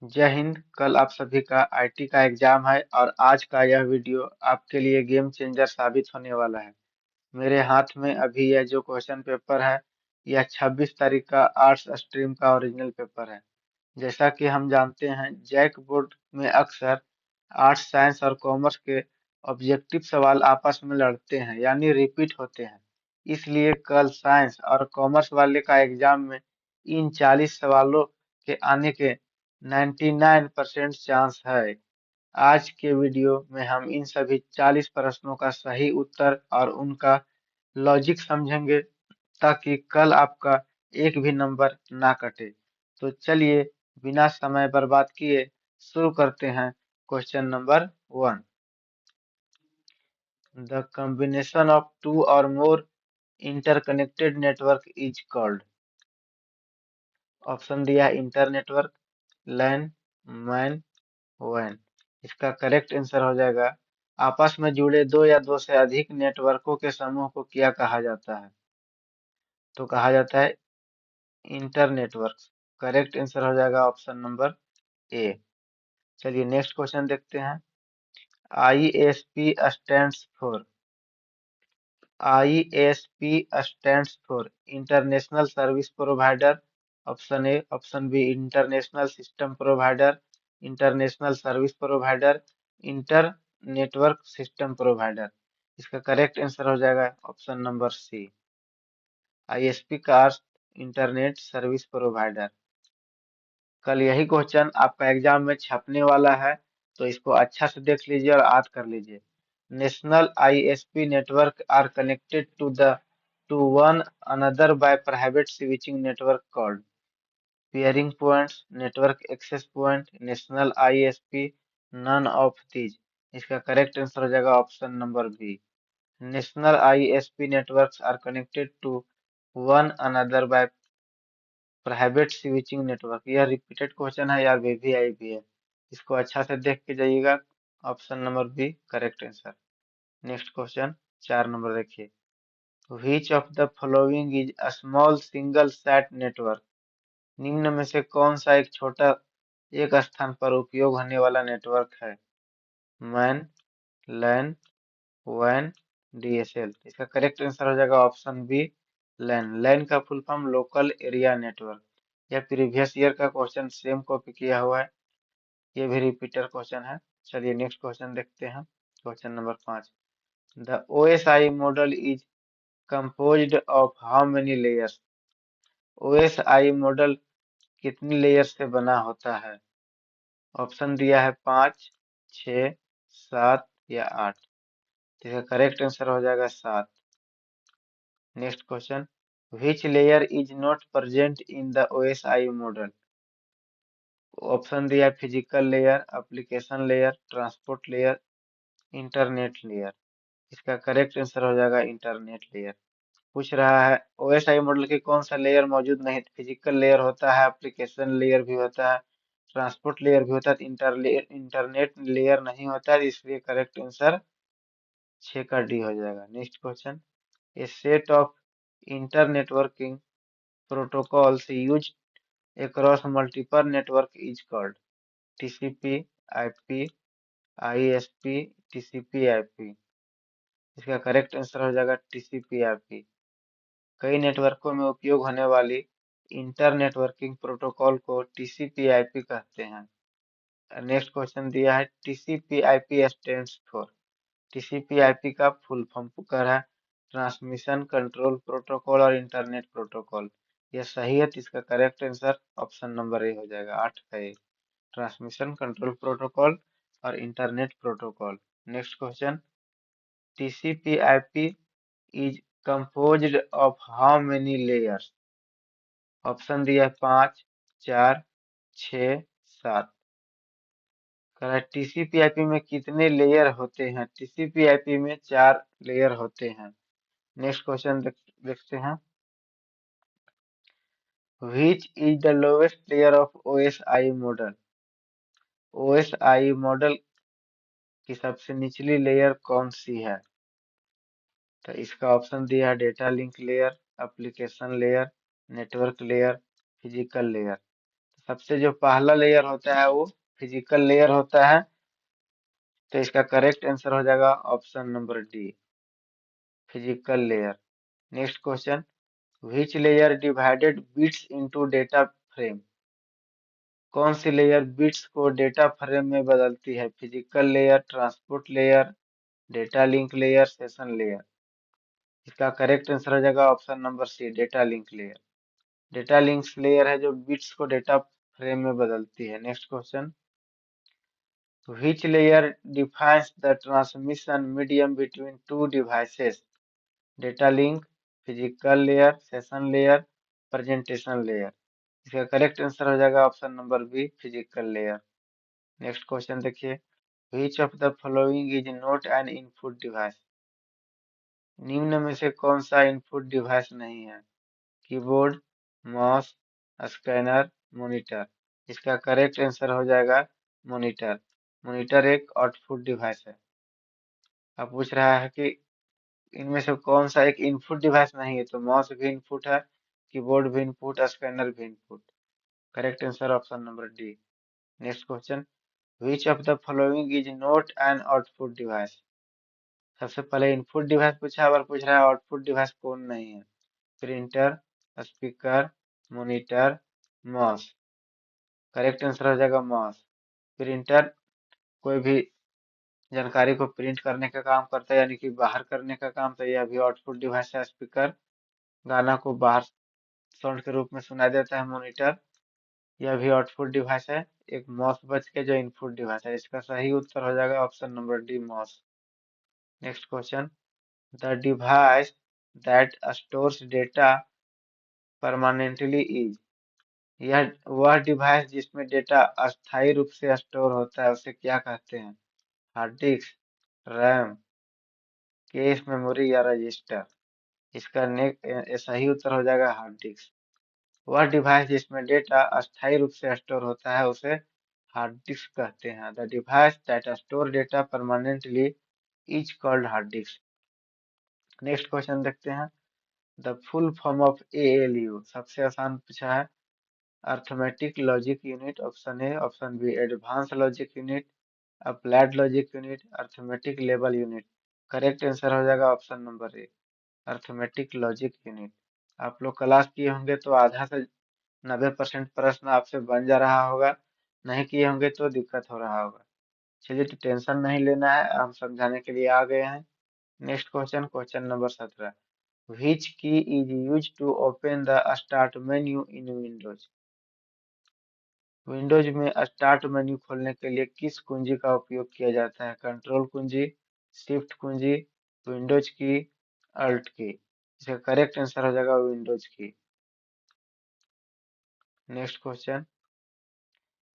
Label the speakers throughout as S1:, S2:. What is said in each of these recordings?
S1: जय हिंद। कल आप सभी का आईटी का एग्जाम है और आज का यह वीडियो आपके लिए गेम चेंजर साबित होने वाला है। मेरे हाथ में अभी यह जो क्वेश्चन पेपर है, यह 26 तारीख का आर्ट्स स्ट्रीम का ओरिजिनल पेपर है। जैसा कि हम जानते हैं, जैक बोर्ड में अक्सर आर्ट्स, साइंस और कॉमर्स के ऑब्जेक्टिव सवाल आपस में लड़ते हैं, यानी रिपीट होते हैं। इसलिए कल साइंस और कॉमर्स वाले का एग्जाम में इन 40 सवालों के आने के 99% चांस है। आज के वीडियो में हम इन सभी 40 प्रश्नों का सही उत्तर और उनका लॉजिक समझेंगे, ताकि कल आपका एक भी नंबर ना कटे। तो चलिए, बिना समय बर्बाद किए शुरू करते हैं। Question number 1। The combination of two or more interconnected network is called। Option दिया है इंटर नेटवर्क, लैन, मैन, वैन। इसका करेक्ट आंसर हो जाएगा, आपस में जुड़े दो या दो से अधिक नेटवर्कों के समूह को क्या कहा जाता है? तो कहा जाता है इंटर नेटवर्क। करेक्ट आंसर हो जाएगा ऑप्शन नंबर ए। चलिए नेक्स्ट क्वेश्चन देखते हैं। ISP stands for. ISP stands for international service provider. Option A, option B international system provider, international service provider, inter network system provider. इसका correct answer हो जाएगा option number सी। ISP का अर्थ internet service provider. कल यही question आपका exam में छपने वाला है, तो इसको अच्छा से देख लीजिए और याद कर लीजिए। National ISP network are connected to one another by private switching network called pairing points, network access point, national ISP, none of these. इसका करेक्ट आंसर हो जाएगा option number B. National ISP networks are connected to one another by private switching network. यह repeated question है या VVI भी है, इसको अच्छा से देख के जाइएगा। Option number B correct answer. Next question 4 number देखिए। Which of the following is a small single site network. निम्न में से कौन सा एक छोटा एक स्थान पर उपयोग होने वाला नेटवर्क है? मैन, लैन, वैन, DSL। इसका करेक्ट आंसर हो जाएगा ऑप्शन बी लैन। लैन का full form local area network. यह प्रीवियस ईयर का क्वेश्चन सेम कॉपी किया हुआ है, ये भी रिपीटर क्वेश्चन है। चलिए नेक्स्ट क्वेश्चन देखते हैं। Question number 5। The OSI model is composed of how many layers. OSI model कितनी लेयर से बना होता है? ऑप्शन दिया है 5, 6, 7 या 8। इसका करेक्ट आंसर हो जाएगा 7। Next question. Which layer is not present in the OSI model? Option दिया है physical layer, application layer, transport layer, internet layer. इसका करेक्ट आंसर हो जाएगा इंटरनेट लेयर। पूछ रहा है OSI मॉडल के कौन सा लेयर मौजूद नहीं? फिजिकल लेयर होता है, एप्लीकेशन लेयर भी होता है, ट्रांसपोर्ट लेयर भी होता है, इंटरनेट लेयर नहीं होता है, इसलिए करेक्ट आंसर 6 का डी हो जाएगा। Next question. A set of inter networking protocols use across multiple network is called TCP, IP, ISP, TCP/IP। इसका करेक्ट आंसर हो जाएगा TCP/IP। कई नेटवर्कों में उपयोग होने वाली इंटर नेटवर्किंग प्रोटोकॉल को TCP/IP कहते हैं। नेक्स्ट क्वेश्चन दिया है TCP/IP स्टैंड्स फॉर। TCP/IP का फुल फॉर्म पुकार है ट्रांसमिशन कंट्रोल प्रोटोकॉल और इंटरनेट प्रोटोकॉल। यह सही है, तो इसका करेक्ट आंसर ऑप्शन नंबर ए हो जाएगा, 8 का ए। ट्रांसमिशन कंट्रोल प्रोटोकॉल और internet protocol. Next question. TCP/IP is composed of how many layers? Option दिया है 5, 4, 6, 7। कह रहा है TCP/IP में कितने लेयर होते हैं? TCP/IP में 4 लेयर होते हैं। नेक्स्ट क्वेश्चन देखते हैं। Which is the lowest layer of OSI model? OSI model की सबसे निचली लेयर कौन सी है? तो इसका ऑप्शन दिया है data link layer, application layer, network layer, physical layer. सबसे जो पहला लेयर होता है वो फिजिकल लेयर होता है, तो इसका करेक्ट आंसर हो जाएगा option number D, physical layer. Next question, which layer divided bits into data frame? कौन सी लेयर बिट्स को डेटा फ्रेम में बदलती है? Physical layer, transport layer, data link layer, session layer. इसका करेक्ट आंसर हो जाएगा option number C, data link layer. Data links layer है जो बिट्स को डेटा फ्रेम में बदलती है। Next question, which layer defines the transmission medium between to devices? Data link, physical layer, session layer, presentation layer. इसका correct answer हो जाएगा option number B, physical layer. Next question देखिए, which of the following is not an input device? निम्न में से कौन सा input device नहीं है? Keyboard, mouse, scanner, monitor. इसका करेक्ट आंसर हो जाएगा मॉनिटर। मॉनिटर एक आउटपुट डिवाइस है। अब पूछ रहा है कि इनमें से कौन सा एक इनपुट डिवाइस नहीं है, तो माउस भी इनपुट है, कीबोर्ड भी इनपुट, स्कैनर भी input. Correct answer option number D. Next question, which of the following is not an output device? सबसे पहले इनपुट डिवाइस पूछा है और पूछ रहा है आउटपुट डिवाइस कौन नहीं है? Printer, speaker, monitor, mouse. Correct answer हो जाएगा माउस। प्रिंटर कोई भी जानकारी को प्रिंट करने का काम करता है, यानी कि बाहर करने का काम, तो यह भी आउटपुट डिवाइस है। स्पीकर गाना को बाहर साउंड के रूप में सुनाई देता है। मॉनिटर यह भी आउटपुट डिवाइस है। एक माउस बच के जो इनपुट डिवाइस है। इसका सही उत्तर हो जाएगा option number D, mouse. Next question, the device that stores data permanently is? यह वह डिवाइस जिसमें डेटा अस्थायी रूप से स्टोर होता है उसे क्या कहते हैं? Hard disk, RAM, cache memory या रजिस्टर। इसका सही उत्तर हो जाएगा हार्ड डिस्क। वह डिवाइस जिसमें डेटा अस्थायी रूप से स्टोर होता है उसे हार्ड डिस्क कहते हैं। The device that store data permanently is called hard disk. Next question देखते हैं, the full form of ALU. सबसे आसान पूछा है। Arithmetic logic unit, option A, option B advance logic unit, applied logic unit, arithmetic level unit. Correct answer हो जाएगा option number A, arithmetic logic unit. आप लोग क्लास किए होंगे तो आधा से 90% प्रश्न आपसे बन जा रहा होगा, नहीं किए होंगे तो दिक्कत हो रहा होगा। चलिए, तो टेंशन नहीं लेना है, हम समझाने के लिए आ गए हैं। Next question, question number 17, which key is use to open the start menu in Windows? Windows में स्टार्ट मेन्यू खोलने के लिए किस कुंजी का उपयोग किया जाता है? कंट्रोल कुंजी, शिफ्ट कुंजी, विंडोज की, अल्ट की। इसका करेक्ट आंसर हो जाएगा विंडोज की। Next question,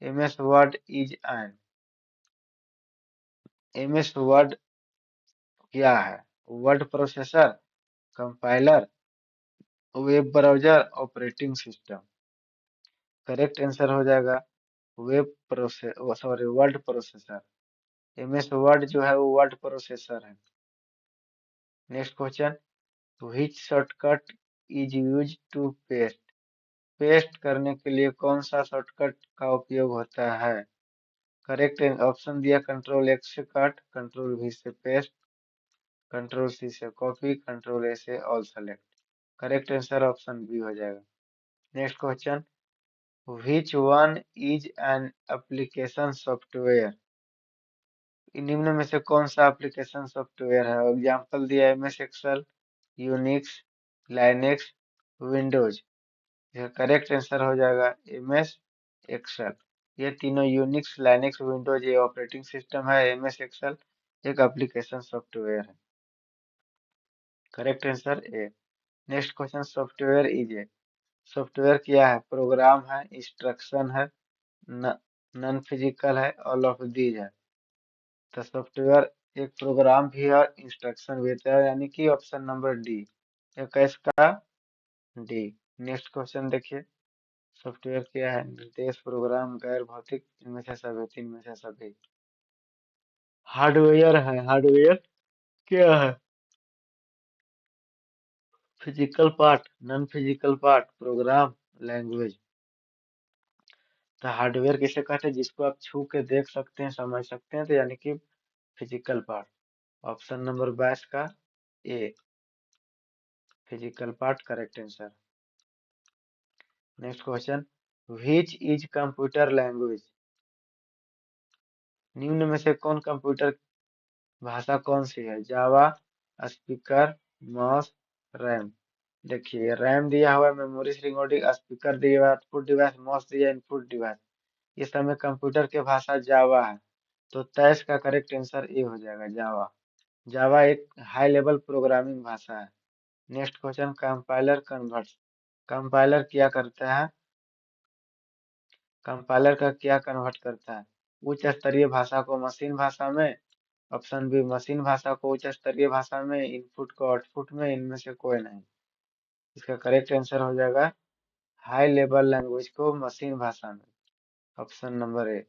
S1: MS Word is an? MS Word क्या है? Word processor, compiler, web browser, operating system. Correct answer हो जाएगा web process, sorry, word processor. MS Word जो है वो वर्ड प्रोसेसर है। Next question, which shortcut is use to paste? Paste करने के लिए कौन सा शॉर्टकट का उपयोग होता है? करेक्ट ऑप्शन दिया, कंट्रोल एक्स से कट, कंट्रोल वी से पेस्ट, कंट्रोल सी से कॉपी, कंट्रोल ए से all select. Correct answer option B हो जाएगा। Next question, which one is an application software? निम्न में से कौन सा एप्लीकेशन सॉफ्टवेयर है? एग्जाम्पल दिया, M S Excel, Unix, Linux, Windows. इसका करेक्ट आंसर हो जाएगा एम एस एक्सेल। ये तीनों यूनिक्स, लाइनेक्स, विंडोज ये ऑपरेटिंग सिस्टम है, एम एस एक्सेल एक एप्लीकेशन सॉफ्टवेयर है। Correct answer A. Next question, software is a? Software क्या है? प्रोग्राम है, इंस्ट्रक्शन है, नॉन फिजिकल है, ऑल ऑफ दीज है। तो सॉफ्टवेयर एक प्रोग्राम भी है, इंस्ट्रक्शन भी है, यानी कि ऑप्शन नंबर डी, 21 का डी। नेक्स्ट क्वेश्चन देखिए, सॉफ्टवेयर क्या है? निर्देश, प्रोग्राम, गैर भौतिक, इनमें से सभी, तीन में से सभी। हार्डवेयर है। हार्डवेयर क्या है? Physical part, non physical part, program, language. तो हार्डवेयर किसे कहते हैं, जिसको आप छू के देख सकते हैं, समझ सकते हैं, तो यानी कि फिजिकल पार्ट। ऑप्शन नंबर 22 का A, physical part, correct answer. Next question, which is computer language? निम्न में से कौन कंप्यूटर भाषा कौन सी है? Java, speaker, mouse, RAM. देखिए, रैम दिया हुआ है मेमोरी रिकॉर्डिंग, स्पीकर दिया हुआ है आउटपुट डिवाइस, मॉस दिया इनपुट डिवाइस। इस समय कंप्यूटर की भाषा जावा है, तो 23 का करेक्ट आंसर ए हो जाएगा, जावा। जावा एक हाई लेवल प्रोग्रामिंग भाषा है। Next question, compiler convert. Compiler क्या करता है? कंपाइलर का क्या कन्वर्ट करता है? उच्च स्तरीय भाषा को मशीन भाषा में, ऑप्शन बी मशीन भाषा को उच्च स्तरीय भाषा में, इनपुट को आउटपुट में, इनमें से कोई नहीं। इसका करेक्ट आंसर हो जाएगा हाई लेवल लैंग्वेज को मशीन भाषा में, ऑप्शन नंबर ए।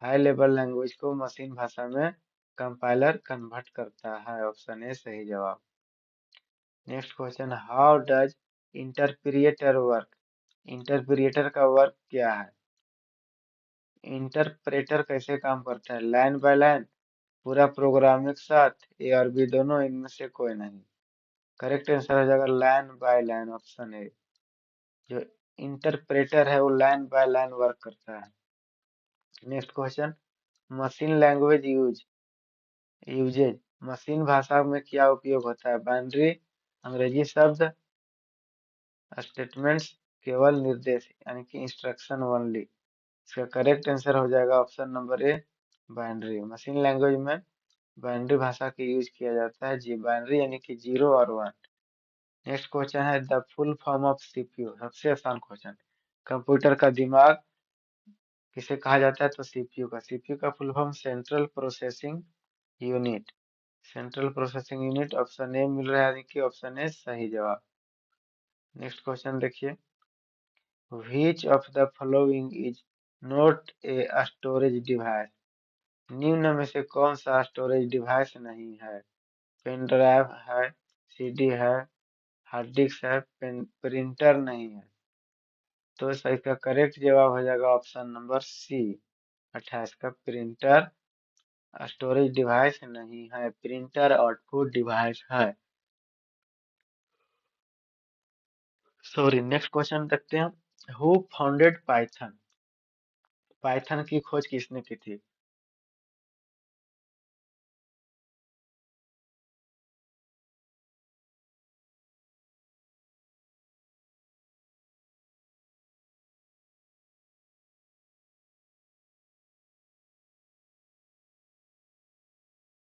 S1: हाई लेवल लैंग्वेज को मशीन भाषा में कंपाइलर कन्वर्ट करता है, ऑप्शन ए सही जवाब। Next question, how does interpreter work? Interpreter का वर्क क्या है? इंटरप्रेटर कैसे काम करता है? लाइन बाय लाइन, पूरा प्रोग्राम एक साथ, ए और बी दोनों, इनमें से कोई नहीं। करेक्ट आंसर हो जाएगा line by line, option A. जो इंटरप्रेटर है वो लाइन बाय लाइन वर्क करता है। Next question, machine language uses. Machine भाषा में क्या उपयोग होता है? बाइनरी, अंग्रेजी शब्द, स्टेटमेंट्स, केवल निर्देश, यानी कि इंस्ट्रक्शन ओनली। इसका करेक्ट आंसर हो जाएगा ऑप्शन नंबर ए, बाइनरी। मशीन लैंग्वेज में बाइनरी भाषा की यूज किया जाता है जी, बाइनरी यानी कि 0 और 1। नेक्स्ट क्वेश्चन है the full form of CPU, सबसे आसान क्वेश्चन। कंप्यूटर का दिमाग किसे कहा जाता है? तो सीपीयू का। सीपीयू का full form central processing unit. Central processing unit, option A मिल रहा है, यानी कि ऑप्शन ए सही जवाब। नेक्स्ट क्वेश्चन देखिए, which of the following is not a storage device? निम्न में से कौन सा स्टोरेज डिवाइस नहीं है? पेन ड्राइव है, सीडी है, हार्ड डिस्क है, प्रिंटर नहीं है। तो इसका करेक्ट जवाब हो जाएगा ऑप्शन नंबर सी, 28 का, प्रिंटर स्टोरेज डिवाइस नहीं है, प्रिंटर आउटपुट डिवाइस है। सॉरी, नेक्स्ट क्वेश्चन देखते हैं, हु फाउंडेड पाइथन? पाइथन की खोज किसने की थी?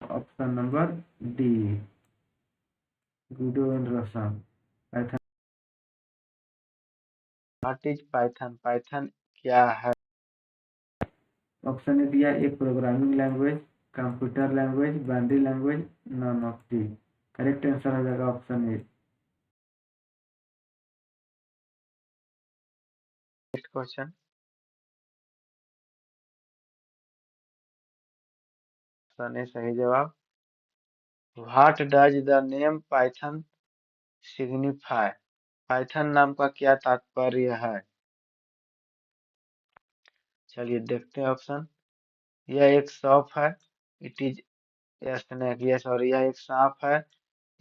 S1: Option number D, Guido and Rossum. Python, what is Python? Python क्या है? ऑप्शन ने दिया, एक programming language, computer language, binary language, none of the. Correct answer हो जाएगा option A. Next question, option A सही जवाब। What does the name Python signify? Python नाम का क्या तात्पर्य है? चलिए देखते हैं ऑप्शन। यह एक सांप है, it is a snake, yes, और यह एक सांप है,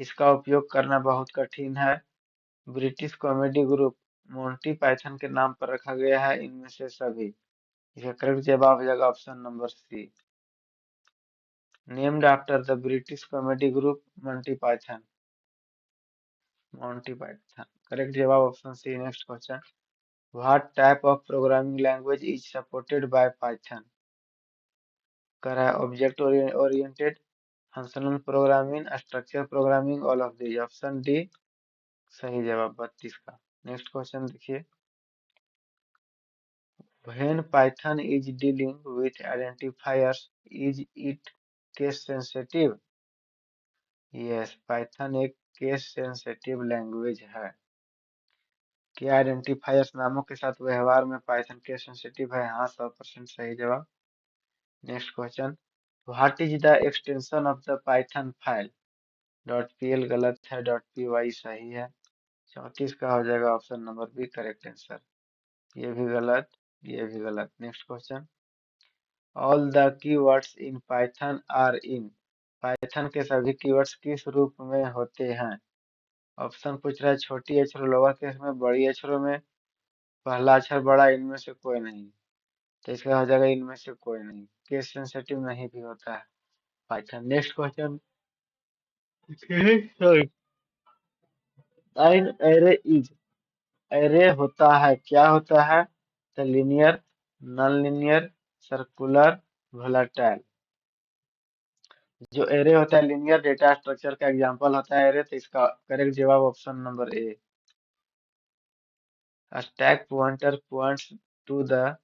S1: इसका उपयोग करना बहुत कठिन है, British comedy group Monty Python के नाम पर रखा गया है, इनमें से सभी। इसका करेक्ट जवाब हो जाएगा option number C, named after the British comedy group Monty Python, Monty Python. Correct जवाब option C. Next question, what type of programming language is supported by Python? कर रहा है object oriented, functional programming, structure programming, all of the, option D सही जवाब, 32 का। Next question देखिए, when python is dealing with identifiers, is it case sensitive? yes, python एक case sensitive language है। क्या आइडेंटिफायर्स नामों के साथ व्यवहार में पाइथन केस सेंसिटिव है? हाँ, 100% सही जवाब। Next question, what is the extension of the Python file? Dot PL गलत है, डॉट पीवाई सही है। 34 का हो जाएगा option number B, correct answer. ये भी गलत। ये भी गलत। Next question. All the keywords in Python are in. Python के सभी कीवर्ड्स किस रूप में होते हैं? ऑप्शन पूछ रहा है छोटी अक्षरों लोअर केस में, बड़ी अक्षरों में, पहला अक्षर बड़ा, इनमें से कोई नहीं। तो इसका हो जाएगा इनमें से कोई नहीं। केस सेंसिटिव नहीं भी होता है Python. Next question. An array is. Array होता है, क्या होता है? तो linear, non linear, circular, volatile. जो एरे होता है लीनियर डेटा स्ट्रक्चर का एग्जांपल होता है एरे, तो इसका करेक्ट जवाब option number A. Stack pointer points to the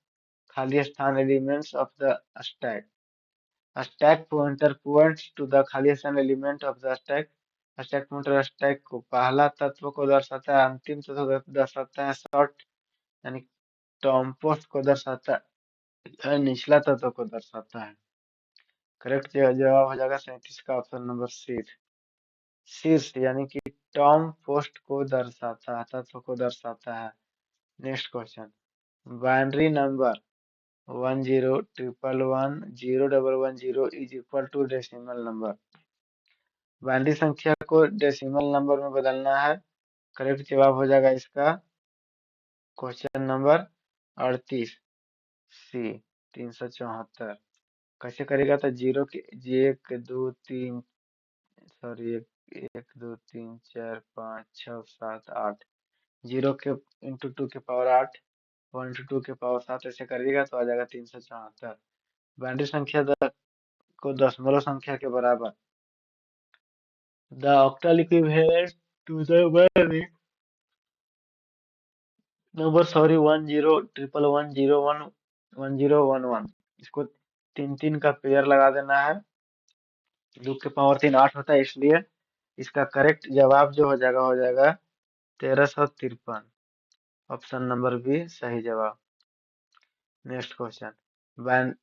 S1: खाली स्थान elements of the stack. Stack pointer points to the खाली स्थान element of the stack. Stack pointer stack को पहला तत्व को दर्शाता है, अंतिम तत्व को दर्शाता है, शॉर्ट यानी टॉम पोस्ट को दर्शाता है, निचला तत्व को दर्शाता है। करेक्ट जवाब हो जाएगा 37 का ऑप्शन नंबर सी। शीर्ष यानी कि टॉम पोस्ट को दर्शाता है, तत्व को दर्शाता है। Next question. Binary number 10 111101110 is equal to decimal number. Binary संख्या को डेसिमल नंबर में बदलना है। करेक्ट जवाब हो जाएगा इसका क्वेश्चन नंबर 38 सी 374। कैसे करेगा? तो जीरो के एक दो तीन, सॉरी, एक दो तीन चार पाँच छः सात आठ, जीरो के इंटू टू के पावर 8, 1 इंटू टू के पावर 7, ऐसे करिएगा तो आ जाएगा 374। बाइनरी संख्या को दशमलव संख्या के बराबर। The octal equivalent to the binary number, sorry, 10 111 011 1011। इसको तीन तीन का पेयर लगा देना है। दो के पावर 3 8 होता है, इसलिए इसका करेक्ट जवाब जो हो जाएगा 1353। ऑप्शन नंबर बी सही जवाब। Next question. When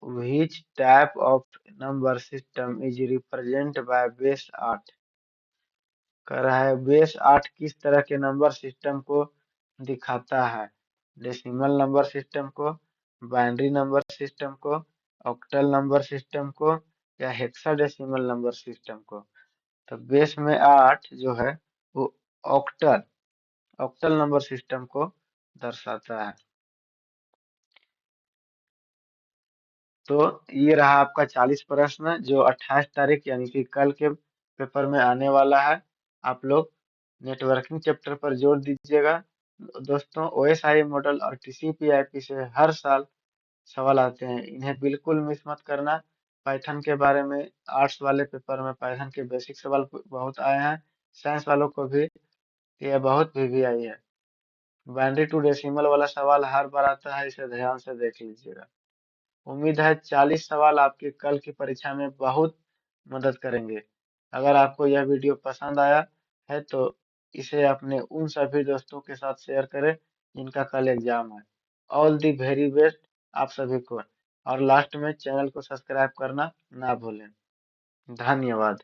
S1: which type of number system is represent by base 8। कह रहा है बेस 8 किस तरह के नंबर सिस्टम को दिखाता है? डेसिमल नंबर सिस्टम को, बाइनरी नंबर सिस्टम को, ऑक्टल नंबर सिस्टम को, या हेक्साडेसिमल नंबर सिस्टम को? तो बेस में 8 जो है वो ऑक्टल ऑक्टल नंबर सिस्टम को दर्शाता है। तो ये रहा आपका 40 प्रश्न जो 28 तारीख यानी कि कल के पेपर में आने वाला है। आप लोग नेटवर्किंग चैप्टर पर जोर दीजिएगा। दोस्तों, ओएसआई मॉडल और टीसीपी आईपी से हर साल सवाल आते हैं, इन्हें बिल्कुल मिस मत करना। पाइथन के बारे में आर्ट्स वाले पेपर में पाइथन के बेसिक सवाल बहुत आए हैं, साइंस वालों को भी ये बहुत भी आई है। बाइनरी टू डेसिमल वाला सवाल हर बार आता है, इसे ध्यान से देख लीजिएगा। उम्मीद है 40 सवाल आपकी कल की परीक्षा में बहुत मदद करेंगे। अगर आपको यह वीडियो पसंद आया है तो इसे अपने उन सभी दोस्तों के साथ शेयर करें जिनका कल एग्जाम है। ऑल दी वेरी बेस्ट आप सभी को। और लास्ट में चैनल को सब्सक्राइब करना ना भूलें। धन्यवाद।